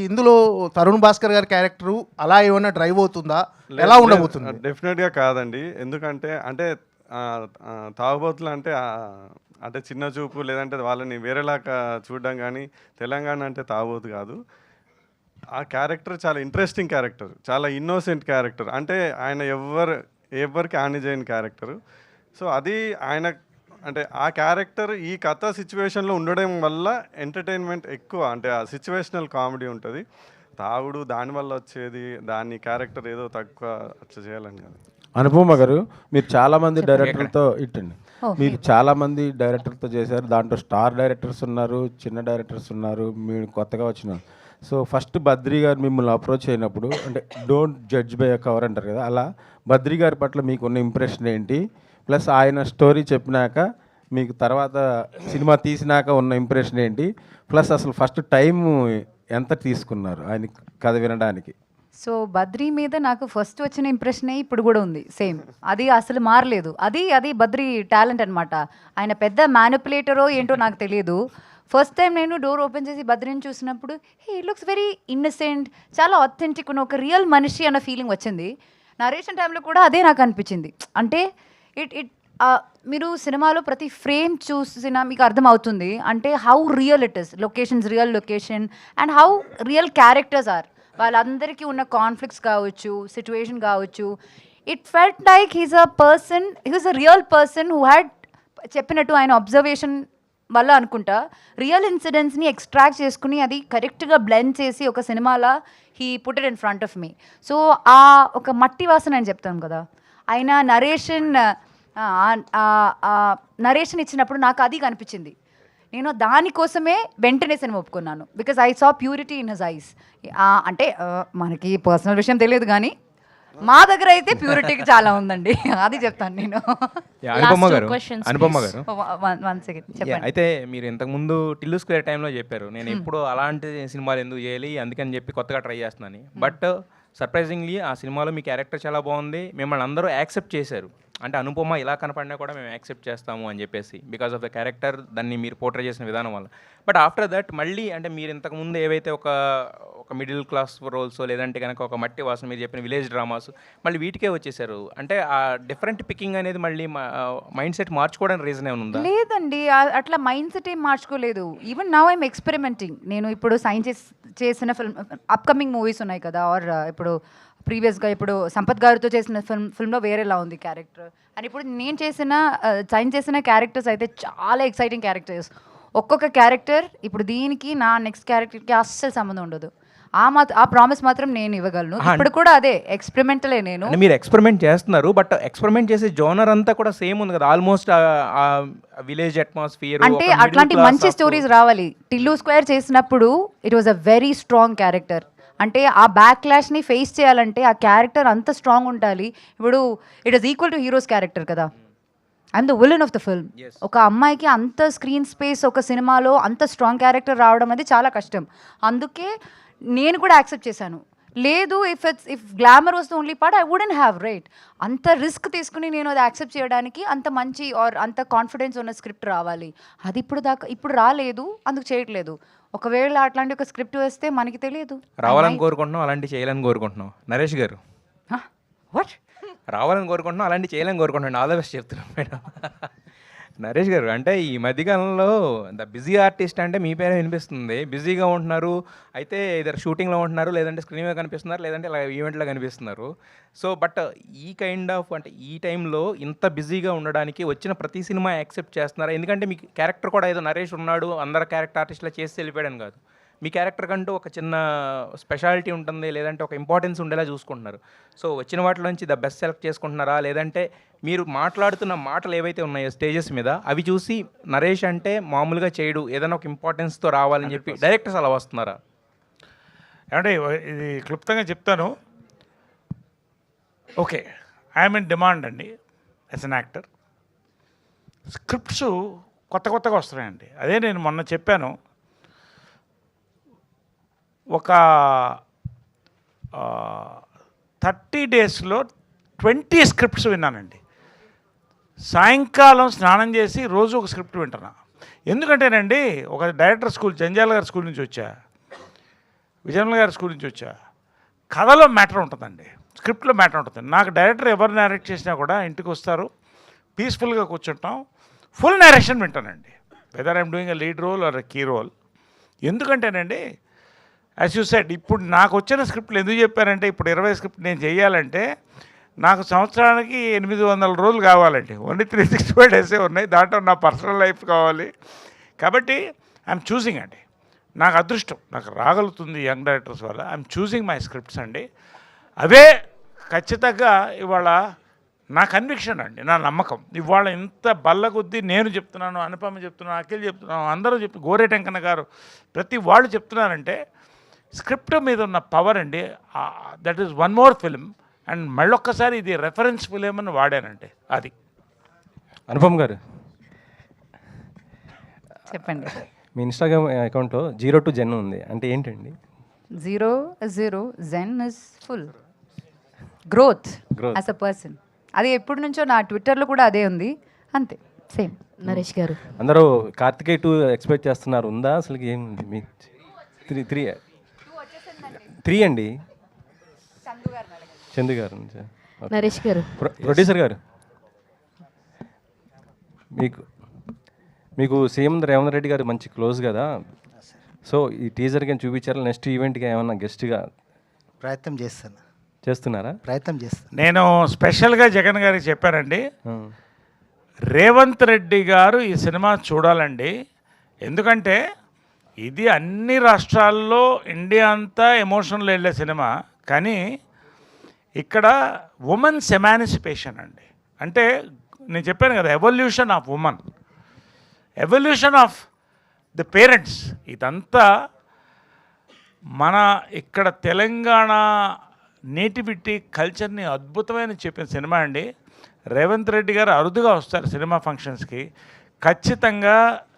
[SPEAKER 6] ఇందులో తరుణ్ భాస్కర్ గారి క్యారెక్టరు అలా ఏమైనా డ్రైవ్ అవుతుందా, ఎలా ఉండబోతుంది?
[SPEAKER 11] డెఫినెట్గా కాదండి. ఎందుకంటే తాగుబోతులు అంటే చిన్న చూపు, లేదంటే వాళ్ళని వేరేలాగా చూడడం, కానీ తెలంగాణ అంటే తాగుబోతు కాదు. ఆ క్యారెక్టర్ చాలా ఇంట్రెస్టింగ్ క్యారెక్టర్, చాలా ఇన్నోసెంట్ క్యారెక్టర్. అంటే ఆయన ఎవరికి హాని చేయని క్యారెక్టరు. సో అది ఆయన అంటే ఆ క్యారెక్టర్ ఈ కథ సిచ్యువేషన్లో ఉండడం వల్ల ఎంటర్టైన్మెంట్ ఎక్కువ, అంటే ఆ సిచ్యువేషనల్ కామెడీ ఉంటుంది. తాగుడు దానివల్ల వచ్చేది, దాని క్యారెక్టర్ ఏదో తక్కువ అట్లా చేయాలని కాదు.
[SPEAKER 12] అనుపమ గారు, మీరు చాలామంది డైరెక్టర్లతో మీరు చాలామంది డైరెక్టర్తో చేశారు. దాంట్లో స్టార్ డైరెక్టర్స్ ఉన్నారు, చిన్న డైరెక్టర్స్ ఉన్నారు, మీరు కొత్తగా వచ్చినారు. సో ఫస్ట్ బద్రి గారు మిమ్మల్ని అప్రోచ్ అయినప్పుడు, అంటే డోంట్ జడ్జ్ బై కవర్ అంటారు కదా, అలా బద్రి గారి పట్ల మీకున్న ఇంప్రెషన్ ఏంటి? ప్లస్ ఆయన స్టోరీ చెప్పినాక మీకు తర్వాత సినిమా తీసినాక ఉన్న ఇంప్రెషన్ ఏంటి? ప్లస్ అసలు ఫస్ట్ టైం ఎంత తీసుకున్నారు ఆయన కథ వినడానికి?
[SPEAKER 2] సో బద్రీ మీద నాకు ఫస్ట్ వచ్చిన ఇంప్రెషనే ఇప్పుడు కూడా ఉంది, సేమ్. అది అసలు మారలేదు. అది బద్రీ టాలెంట్ అనమాట. ఆయన పెద్ద మ్యానిపులేటరో ఏంటో నాకు తెలియదు. ఫస్ట్ టైం నేను డోర్ ఓపెన్ చేసి బద్రీని చూసినప్పుడు హీ లుక్స్ వెరీ ఇన్నసెంట్, చాలా అథెంటిక్, ఒక రియల్ మనిషి అన్న ఫీలింగ్ వచ్చింది. నరేషన్ టైంలో కూడా అదే నాకు అనిపించింది. అంటే మీరు సినిమాలో ప్రతి ఫ్రేమ్ చూసినా మీకు అర్థమవుతుంది అంటే how real it is, locations real location, and how real characters are. వాళ్ళందరికీ ఉన్న కాన్ఫ్లిక్ట్స్ కావచ్చు, సిచ్యువేషన్ కావచ్చు. It felt like he's a real person who had చెప్పినట్టు ఆయన అబ్జర్వేషన్ వల్ల అనుకుంటా రియల్ ఇన్సిడెంట్స్ని ఎక్స్ట్రాక్ట్ చేసుకుని అది కరెక్ట్గా బ్లెండ్ చేసి ఒక సినిమాలో he put it in front of me. So ఆ ఒక మట్టి వాసన అని చెప్తాను కదా, ఆయన నరేషన్ ఇచ్చినప్పుడు నాకు అది కనిపించింది. నేను దానికోసమే వెంటనే సినిమా ఒప్పుకున్నాను. Because I saw purity in his eyes. అంటే మనకి పర్సనల్ విషయం తెలియదు కానీ మా దగ్గర అయితే ప్యూరిటీకి చాలా ఉందండి, అది చెప్తాను నేను.
[SPEAKER 13] అనుపమ గారు
[SPEAKER 2] వన్ సెకండ్ చెప్పండి.
[SPEAKER 13] అయితే మీరు ఇంతకుముందు టిల్లు స్క్వేర్ టైంలో చెప్పారు నేను ఎప్పుడు అలాంటి సినిమాలు ఎందుకు చేయాలి అందుకని చెప్పి కొత్తగా ట్రై చేస్తున్నాను. బట్ సర్ప్రైజింగ్లీ ఆ సినిమాలో మీ క్యారెక్టర్ చాలా బాగుంది, మిమ్మల్ని అందరూ యాక్సెప్ట్ చేశారు. అంటే అనుపమ ఇలా కనపడినా కూడా మేము యాక్సెప్ట్ చేస్తాము అని చెప్పేసి, బికాస్ ఆఫ్ ద క్యారెక్టర్, దాన్ని మీరు పోర్ట్రే చేసిన విధానం వల్ల. బట్ ఆఫ్టర్ దట్ మళ్ళీ అంటే మీరు ఇంతకుముందు ఏవైతే ఒక మిడిల్ క్లాస్ రోల్స్, లేదంటే కనుక ఒక మట్టి వాసన మీరు చెప్పిన విలేజ్ డ్రామాస్, మళ్ళీ వీటికే వచ్చేసారు. అంటే ఆ డిఫరెంట్ పికింగ్ అనేది మళ్ళీ మైండ్ సెట్ మార్చుకోవడానికి రీజన్ ఏమైనా ఉందా?
[SPEAKER 2] లేదండి, అట్లా మైండ్ సెట్ ఏం మార్చుకోలేదు. Even now I'm experimenting. నేను ఇప్పుడు సైన్ చేసిన ఫిల్మ్, అప్కమింగ్ మూవీస్ ఉన్నాయి కదా, ఆర్ ఇప్పుడు ప్రీవియస్గా ఇప్పుడు సంపత్ గారితో చేసిన ఫిల్మ్లో వేరేలా ఉంది క్యారెక్టర్. అండ్ ఇప్పుడు నేను సైన్ చేసిన క్యారెక్టర్స్ అయితే చాలా ఎక్సైటింగ్ క్యారెక్టర్స్. ఒక్కొక్క క్యారెక్టర్ ఇప్పుడు దీనికి నా నెక్స్ట్ క్యారెక్టర్కి అస్సలు సంబంధం ఉండదు. ఆ ప్రామిస్ మాత్రం నేను ఇవ్వగలను. ఇప్పుడు కూడా అదే ఎక్స్పెరిమెంటలే. నేను
[SPEAKER 13] మీరు ఎక్స్పెరిమెంట్ చేస్తున్నారు, బట్ ఎక్స్పెరిమెంట్ చేసే జోనర్ అంతా కూడా సేమ్ ఉంది కదా, ఆల్మోస్ట్ విలేజ్ అట్మాస్ఫియర్.
[SPEAKER 2] అంటే అట్లాంటి మంచి స్టోరీస్ రావాలి. టిల్లు స్క్వేర్ చేసినప్పుడు it was a very strong character. అంటే ఆ బ్యాక్ క్లాష్ని ఫేస్ చేయాలంటే ఆ క్యారెక్టర్ అంత స్ట్రాంగ్ ఉండాలి. ఇప్పుడు it is equal to heroes character కదా. I'm the villain of the film. ఒక అమ్మాయికి అంత స్క్రీన్ స్పేస్ ఒక సినిమాలో అంత స్ట్రాంగ్ క్యారెక్టర్ రావడం అది చాలా కష్టం. అందుకే నేను కూడా యాక్సెప్ట్ చేశాను. లేదు, if glamour was the only part I wouldn't have, right. అంత రిస్క్ తీసుకుని నేను అది యాక్సెప్ట్ చేయడానికి అంత మంచి ఆర్ అంత కాన్ఫిడెన్స్ ఉన్న స్క్రిప్ట్ రావాలి. అది ఇప్పుడు రాలేదు, అందుకు చేయట్లేదు. ఒకవేళ అట్లాంటి ఒక స్క్రిప్ట్ వస్తే మనకి తెలియదు.
[SPEAKER 13] రావాలని కోరుకుంటున్నాం, అలాంటి చేయాలని కోరుకుంటున్నాం. నరేష్ గారు
[SPEAKER 2] వాట్
[SPEAKER 13] రావాలని కోరుకుంటున్నాం, అలాంటి చేయాలని కోరుకుంటున్నాను. ఆల్ ద బెస్ట్ చెప్తున్నాను మేడం. నరేష్ గారు, అంటే ఈ మధ్యకాలంలో ద బిజీ ఆర్టిస్ట్ అంటే మీ పేరే వినిపిస్తుంది. బిజీగా ఉంటున్నారు, అయితే ఇద్దరు షూటింగ్లో ఉంటున్నారు, లేదంటే స్క్రీన్ మీద కనిపిస్తున్నారు, లేదంటే ఇలా ఈవెంట్లో కనిపిస్తున్నారు. సో బట్ ఈ కైండ్ ఆఫ్ అంటే ఈ టైంలో ఇంత బిజీగా ఉండడానికి వచ్చిన ప్రతి సినిమా యాక్సెప్ట్ చేస్తున్నారా? ఎందుకంటే మీ క్యారెక్టర్ కూడా ఏదో నరేష్ ఉన్నాడు, అందరు క్యారెక్టర్ ఆర్టిస్ట్లా చేసి వెళ్ళిపోయాడని కాదు. మీ క్యారెక్టర్ కంటూ ఒక చిన్న స్పెషాలిటీ ఉంటుంది, లేదంటే ఒక ఇంపార్టెన్స్ ఉండేలా చూసుకుంటున్నారు. సో వచ్చిన వాటిలో నుంచి ద బెస్ట్ సెలెక్ట్ చేసుకుంటున్నారా, లేదంటే మీరు మాట్లాడుతున్న మాటలు ఏవైతే ఉన్నాయో స్టేజెస్ మీద అవి చూసి నరేష్ అంటే మామూలుగా చేయడు, ఏదైనా ఒక ఇంపార్టెన్స్తో రావాలని చెప్పి డైరెక్టర్స్ అలా వస్తున్నారా?
[SPEAKER 3] ఏమంటే ఇది క్లుప్తంగా చెప్తాను. ఓకే, ఐఎమ్ ఇన్ డిమాండ్ అండి యాజ్ అన్ యాక్టర్. స్క్రిప్ట్స్ కొత్తగా వస్తున్నాయండి. అదే నేను మొన్న చెప్పాను, ఒక 30 డేస్లో 20 స్క్రిప్ట్స్ విన్నానండి. సాయంకాలం స్నానం చేసి రోజు ఒక స్క్రిప్ట్ వింటున్నా. ఎందుకంటేనండి, ఒక డైరెక్టర్ స్కూల్, జంజాల గారి స్కూల్ నుంచి వచ్చా, విజయమ్మ గారి స్కూల్ నుంచి వచ్చా. కథలో మ్యాటర్ ఉంటుందండి, స్క్రిప్ట్లో మ్యాటర్ ఉంటుంది. నాకు డైరెక్టర్ ఎవరు నేరేట్ చేసినా కూడా ఇంటికి వస్తారు, పీస్ఫుల్గా కూర్చుంటాం, ఫుల్ నేరేషన్ వింటానండి, whether I'm doing a lead role or a key role. ఎందుకంటేనండి, యాజ్ యూ సెడ్, ఇప్పుడు నాకు వచ్చిన స్క్రిప్ట్లు ఎందుకు చెప్పారంటే, ఇప్పుడు 20 స్క్రిప్ట్ నేను చేయాలంటే నాకు సంవత్సరానికి 800 రోజులు కావాలండి. ఓన్లీ 365 డేసే ఉన్నాయి, దాంట్లో నా పర్సనల్ లైఫ్ కావాలి. కాబట్టి ఐఎమ్ చూసింగ్ అండి, నాకు అదృష్టం, నాకు రాగలుగుతుంది యంగ్ డైరెక్టర్స్ వల్ల. ఐఎమ్ చూసింగ్ మై స్క్రిప్ట్స్ అండి. అవే ఖచ్చితంగా ఇవాళ నా కన్విక్షన్ అండి, నా నమ్మకం. ఇవాళ ఇంత బల్ల కొద్దీ నేను చెప్తున్నాను, అనుపమ చెప్తున్నాను, అఖిల్ చెప్తున్నాను, అందరూ గోరేటెంకన్న గారు, ప్రతి వాళ్ళు చెప్తున్నారంటే స్క్రిప్ట్ మీద ఉన్న పవర్ అండి. That is one more film. And మళ్ళొక్కసారి ఇది రెఫరెన్స్ ఫిలిం అని వాడానండి. అది
[SPEAKER 14] అనుపమ్ గారు
[SPEAKER 2] చెప్పండి.
[SPEAKER 14] మీ ఇన్స్టాగ్రామ్ అకౌంట్లో 0 to Zen ఉంది, అంటే ఏంటండి?
[SPEAKER 2] 0 Zen is full growth as a person. అది ఎప్పటి నుంచో నా ట్విట్టర్లో కూడా అదే ఉంది, అంతే సేమ్.
[SPEAKER 15] నరేష్ గారు,
[SPEAKER 14] అందరూ కార్తికేయ 2 ఎక్స్పెక్ట్ చేస్తున్నారు, ఉందా అసలు? ఏముంది మీ 3 అండి, చందు గారు.
[SPEAKER 15] నరేష్ గారు,
[SPEAKER 14] ప్రొడ్యూసర్ గారు, మీకు సీఎం రేవంత్ రెడ్డి గారు మంచి క్లోజ్ కదా, సో ఈ టీజర్ కానీ చూపించారా? నెక్స్ట్ ఈవెంట్గా ఏమన్నా గెస్ట్గా
[SPEAKER 9] ప్రయత్నం
[SPEAKER 14] చేస్తున్నారా?
[SPEAKER 9] ప్రయత్నం చేస్తాను.
[SPEAKER 3] నేను స్పెషల్గా జగన్ గారికి చెప్పానండి, రేవంత్ రెడ్డి గారు ఈ సినిమా చూడాలండి. ఎందుకంటే ఇది అన్ని రాష్ట్రాల్లో ఇండియా అంతా ఎమోషనల్ వెళ్ళే సినిమా, కానీ ఇక్కడ ఉమెన్స్ ఎమాన్సిపేషన్ అండి. అంటే నేను చెప్పాను కదా, evolution of women, evolution of the parents. ఇదంతా మన ఇక్కడ తెలంగాణ నేటివిటీ కల్చర్ని అద్భుతమైన చెప్పిన సినిమా అండి. రేవంత్ రెడ్డి గారు అరుదుగా వస్తారు సినిమా ఫంక్షన్స్కి. ఖచ్చితంగా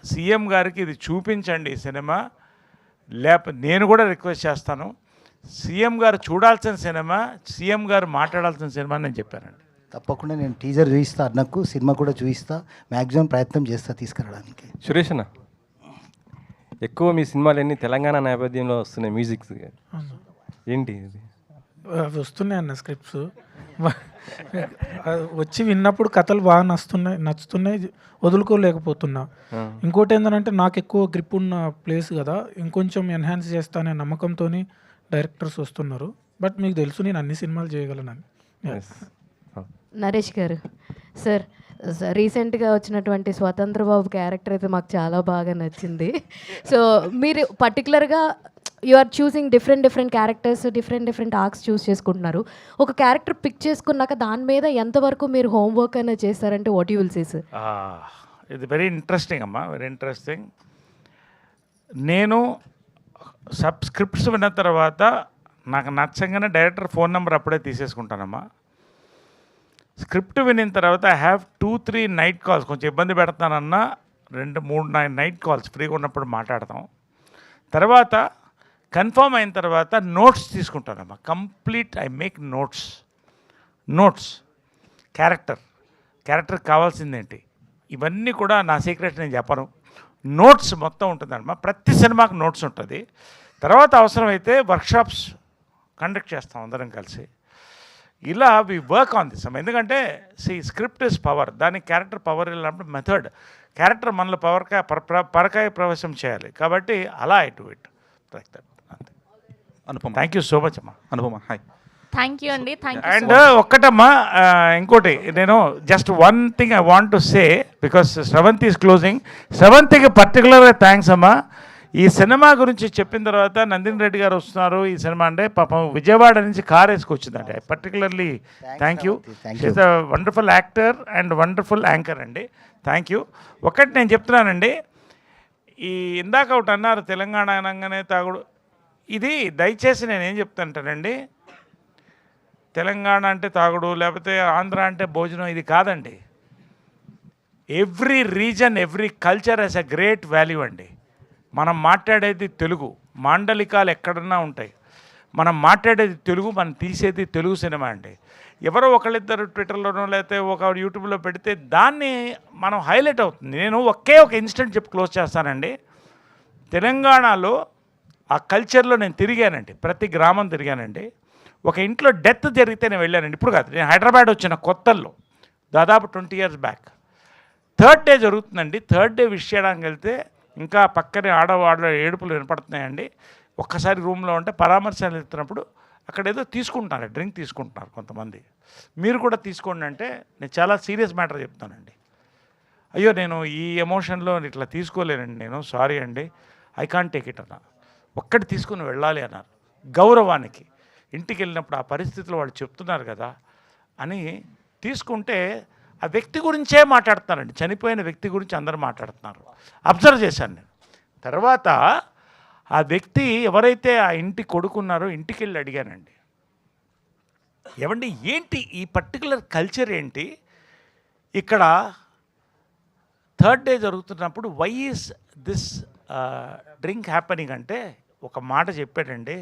[SPEAKER 3] సీఎం గారికి ఇది చూపించండి ఈ సినిమా. లేకపోతే నేను కూడా రిక్వెస్ట్ చేస్తాను, సీఎం గారు చూడాల్సిన సినిమా, సీఎం గారు మాట్లాడాల్సిన సినిమా నేను చెప్పానండి.
[SPEAKER 9] తప్పకుండా నేను టీజర్ చూపిస్తా, అన్నకు సినిమా కూడా చూపిస్తా, మ్యాక్సిమం ప్రయత్నం చేస్తా తీసుకురావడానికి.
[SPEAKER 14] సురేష్ అన్న, ఎక్కువ మీ సినిమాలన్నీ తెలంగాణ నేపథ్యంలో వస్తున్నాయి, మ్యూజిక్ ఏంటి ఇది?
[SPEAKER 16] వస్తున్నాయి అన్న స్క్రిప్ట్స్, వచ్చి విన్నప్పుడు కథలు బాగా నచ్చుతున్నాయి, వదులుకోలేకపోతున్నా. ఇంకోటి ఏంటంటే నాకు ఎక్కువ గ్రిప్ ఉన్న ప్లేస్ కదా, ఇంకొంచెం ఎన్హాన్స్ చేస్తానే నమ్మకంతో డైరెక్టర్స్ వస్తున్నారు. బట్ మీకు తెలుసు నేను అన్ని సినిమాలు చేయగలనని.
[SPEAKER 15] నరేష్ గారు, సార్ రీసెంట్గా వచ్చినటువంటి స్వతంత్ర బాబు క్యారెక్టర్ అయితే మాకు చాలా బాగా నచ్చింది. సో మీరు పర్టికులర్గా you are choosing different characters, different arcs choose చేసుకుంటున్నారు. ఒక క్యారెక్టర్ పిక్ చేసుకున్నాక దాని మీద ఎంతవరకు మీరు హోంవర్క్ అనేది చేస్తారంటే what you will say sir?
[SPEAKER 3] ఇది వెరీ ఇంట్రెస్టింగ్ అమ్మా, వెరీ ఇంట్రెస్టింగ్. నేను స్క్రిప్ట్స్ విన్న తర్వాత నాకు నచ్చంగానే డైరెక్టర్ ఫోన్ నెంబర్ అప్పుడే తీసేసుకుంటానమ్మా. స్క్రిప్ట్ వినిన తర్వాత ఐ హ్యావ్ 2-3 నైట్ కాల్స్. కొంచెం ఇబ్బంది పెడతానన్నా 2-3 నైట్ కాల్స్ ఫ్రీగా ఉన్నప్పుడు మాట్లాడతాం. తర్వాత కన్ఫర్మ్ అయిన తర్వాత నోట్స్ తీసుకుంటానమ్మా. Complete I make notes character కావాల్సిందేంటి, ఇవన్నీ కూడా నా సీక్రెట్ నేను చెప్పను. నోట్స్ మొత్తం ఉంటుందన్నమా. ప్రతి సినిమాకి నోట్స్ ఉంటుంది. తర్వాత అవసరమైతే వర్క్షాప్స్ కండక్ట్ చేస్తాం అందరం కలిసి. ఇలా వి వర్క్ ఆన్ దిస్. ఎందుకంటే స్క్రిప్ట్ ఇస్ పవర్, దానికి క్యారెక్టర్ పవర్ వెళ్ళినప్పుడు మెథడ్, క్యారెక్టర్ మనలో పరకాయ ప్రవేశం చేయాలి. కాబట్టి అలా I do it like that. అంతే.
[SPEAKER 17] Anupama,
[SPEAKER 3] thank you so much అమ్మా.
[SPEAKER 17] అనుపమ హాయ్.
[SPEAKER 18] థ్యాంక్ యూ అండి.
[SPEAKER 3] అండ్ ఒక్కటమ్మా, ఇంకోటి నేను just one thing I want to say, because Sravanthi is closing. శ్రవంతికి పర్టికులర్గా థ్యాంక్స్ అమ్మా. ఈ సినిమా గురించి చెప్పిన తర్వాత నందిని రెడ్డి గారు వస్తున్నారు ఈ సినిమా అంటే, పాపం విజయవాడ నుంచి కార్ వేసుకొచ్చిందండి. I particularly thank you. She's a wonderful actor and wonderful anchor అండి. Thank you. ఒకటి నేను చెప్తున్నానండి, ఈ ఇందాక ఒకటి అన్నారు తెలంగాణ అనగానే తాగుడు, ఇది దయచేసి నేను ఏం చెప్తానంటానండి, తెలంగాణ అంటే తాగుడు లేకపోతే ఆంధ్ర అంటే భోజనం, ఇది కాదండి. Every reason, every culture has a great value అండి. మనం మాట్లాడేది తెలుగు, మాండలికాలు ఎక్కడన్నా ఉంటాయి. మనం మాట్లాడేది తెలుగు, మనం తీసేది తెలుగు సినిమా అండి. ఎవరో ఒకళ్ళిద్దరు ట్విట్టర్లోనో లేకపోతే ఒక యూట్యూబ్లో పెడితే దాన్ని మనం హైలైట్ అవుతుంది. నేను ఒకే ఒక ఇన్సిడెంట్ చెప్పి క్లోజ్ చేస్తానండి. తెలంగాణలో ఆ కల్చర్లో నేను తిరిగానండి, ప్రతి గ్రామం తిరిగానండి. ఒక ఇంట్లో డెత్ జరిగితే నేను వెళ్ళానండి. ఇప్పుడు కాదు, నేను హైదరాబాద్ వచ్చిన కొత్తల్లో దాదాపు 20 years బ్యాక్. 3rd డే జరుగుతుందండి. 3rd డే విష్ చేయడానికి వెళ్తే ఇంకా పక్కనే ఆడవాళ్ళ ఏడుపులు వినపడుతున్నాయండి. ఒక్కసారి రూమ్లో ఉంటే పరామర్శలు వెళ్తున్నప్పుడు అక్కడ ఏదో తీసుకుంటున్నారు, డ్రింక్ తీసుకుంటున్నారు కొంతమంది. మీరు కూడా తీసుకోండి అంటే నేను చాలా సీరియస్ మ్యాటర్ చెప్తానండి. అయ్యో నేను ఈ ఎమోషన్లో ఇట్లా తీసుకోలేనండి, నేను సారీ అండి, ఐ కాంట్ టేక్ ఇట్ అన్నా. ఒక్కటి తీసుకుని వెళ్ళాలి అన్నారు. గౌరవానికి ఇంటికి వెళ్ళినప్పుడు ఆ పరిస్థితిలో వాళ్ళు చెప్తున్నారు కదా అని తీసుకుంటే ఆ వ్యక్తి గురించే మాట్లాడుతున్నారండి. చనిపోయిన వ్యక్తి గురించి అందరూ మాట్లాడుతున్నారు. అబ్జర్వ్ చేశాను నేను. తర్వాత ఆ వ్యక్తి ఎవరైతే ఆ ఇంటి కొడుకున్నారో ఇంటికి వెళ్ళి అడిగానండి, ఏమండి ఏంటి ఈ పర్టికులర్ కల్చర్ ఏంటి ఇక్కడ 3rd డే జరుగుతున్నప్పుడు, why is this drink happening అంటే ఒక మాట చెప్పాడండి,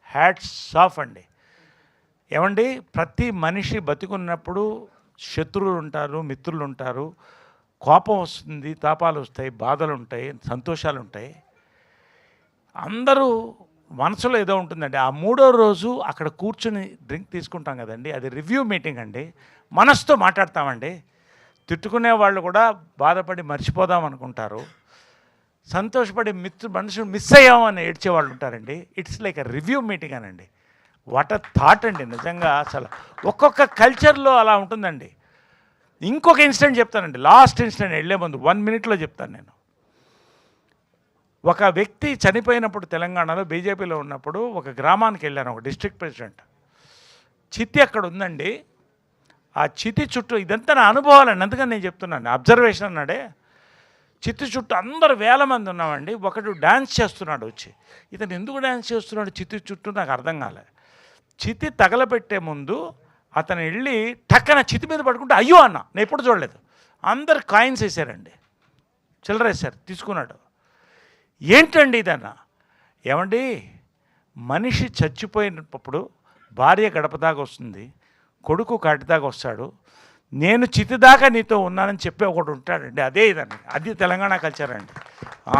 [SPEAKER 3] హ్యాట్స్ ఆఫ్ అండి. ఏమండి ప్రతి మనిషి బతికున్నప్పుడు శత్రువులు ఉంటారు, మిత్రులు ఉంటారు, కోపం వస్తుంది, తాపాలు వస్తాయి, బాధలు ఉంటాయి, సంతోషాలు ఉంటాయి. అందరూ మనసులో ఏదో ఉంటుందండి. ఆ 3వ రోజు అక్కడ కూర్చుని డ్రింక్ తీసుకుంటాం కదండి, అది రివ్యూ మీటింగ్ అండి. మనసుతో మాట్లాడతామండి. తిట్టుకునే వాళ్ళు కూడా బాధపడి మర్చిపోదాం అనుకుంటారు, సంతోషపడి మనుషులు మిస్ అయ్యామని ఏడ్చేవాళ్ళు ఉంటారండి. It's like a review meeting అనండి. వాట్ అ థాట్ అండి నిజంగా. అసలు ఒక్కొక్క కల్చర్లో అలా ఉంటుందండి. ఇంకొక ఇన్సిడెంట్ చెప్తానండి, లాస్ట్ ఇన్సిడెంట్ వెళ్ళే ముందు 1 minute చెప్తాను నేను. ఒక వ్యక్తి చనిపోయినప్పుడు తెలంగాణలో బీజేపీలో ఉన్నప్పుడు ఒక గ్రామానికి వెళ్ళాను, ఒక డిస్ట్రిక్ట్ ప్రెసిడెంట్. చితి అక్కడ ఉందండి. ఆ చితి చుట్టూ, ఇదంతా నా అనుభవాలండి, అందుకని నేను చెప్తున్నాను, అబ్జర్వేషన్ అన్నాడే. చితి చుట్టూ అందరు 1000 మంది ఉన్నామండి. ఒకడు డ్యాన్స్ చేస్తున్నాడు వచ్చి. ఇతను ఎందుకు డ్యాన్స్ చేస్తున్నాడు చితి చుట్టూ నాకు అర్థం కాలే. చితి తగలబెట్టే ముందు అతను వెళ్ళి టక్కన చితి మీద పడుకుంటే అయ్యో అన్న, నేను ఎప్పుడు చూడలేదు. అందరు కాయిన్స్ వేసారండి, చిల్లర వేసారు, తీసుకున్నాడు. ఏంటండి ఇదన్న? ఏమండి మనిషి చచ్చిపోయినప్పుడు భార్య గడప దాకా వస్తుంది, కొడుకు కాటి దాకా వస్తాడు, నేను చితిదాకా నీతో ఉన్నానని చెప్పి ఒకడు ఉంటాడండి. అదే ఇదండి, అది తెలంగాణ కల్చర్ అండి.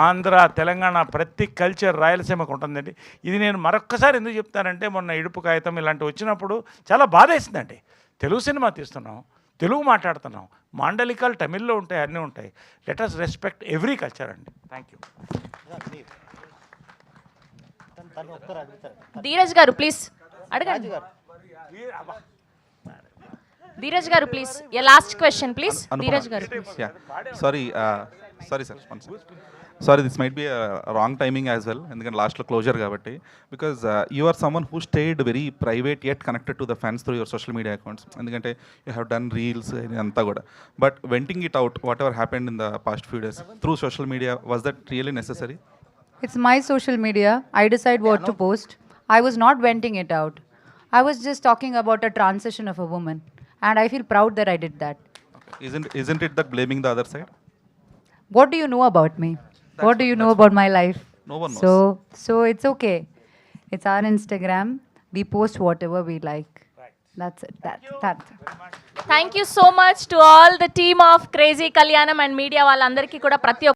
[SPEAKER 3] ఆంధ్ర తెలంగాణ ప్రతి కల్చర్ రాయలసీమకు ఉంటుందండి. ఇది నేను మరొక్కసారి ఎందుకు చెప్తానంటే, మొన్న ఇడుపు కాగితం ఇలాంటివి వచ్చినప్పుడు చాలా బాధ వేసిందండి. తెలుగు సినిమా తీస్తున్నాం, తెలుగు మాట్లాడుతున్నాం, మాండలికాలు తమిళ్లో ఉంటాయి, అన్నీ ఉంటాయి. Let us respect every culture అండి. Thank you.
[SPEAKER 18] ధీరజ్ గారు ప్లీజ్ అడగండి. ధీరజ్ గారు please, last question please. Dheeraj గారు
[SPEAKER 17] sorry sir, sorry this might be wrong timing as well, ఎందుకంటే లాస్ట్లో క్లోజర్ కాబట్టి. Because you are someone who stayed very private yet connected to the fans through your social media accounts, ఎందుకంటే you have done reels అంతా కూడా. But venting it out whatever happened in the past few days through social media, was that really necessary?
[SPEAKER 2] It's my social media. I decide what to post. I was not venting it out. I was just talking about a transition of a woman, and I feel proud that I did that.
[SPEAKER 17] Isn't it that blaming the other side?
[SPEAKER 2] What do you know about me? What do you know about my life?
[SPEAKER 17] No one knows.
[SPEAKER 2] So it's okay. It's our Instagram. We post whatever we like. That's it. That's it.
[SPEAKER 18] Thank you so much to all the team of crazy కళ్యాణం and media వాళ్ళందరికీ కూడా ప్రతి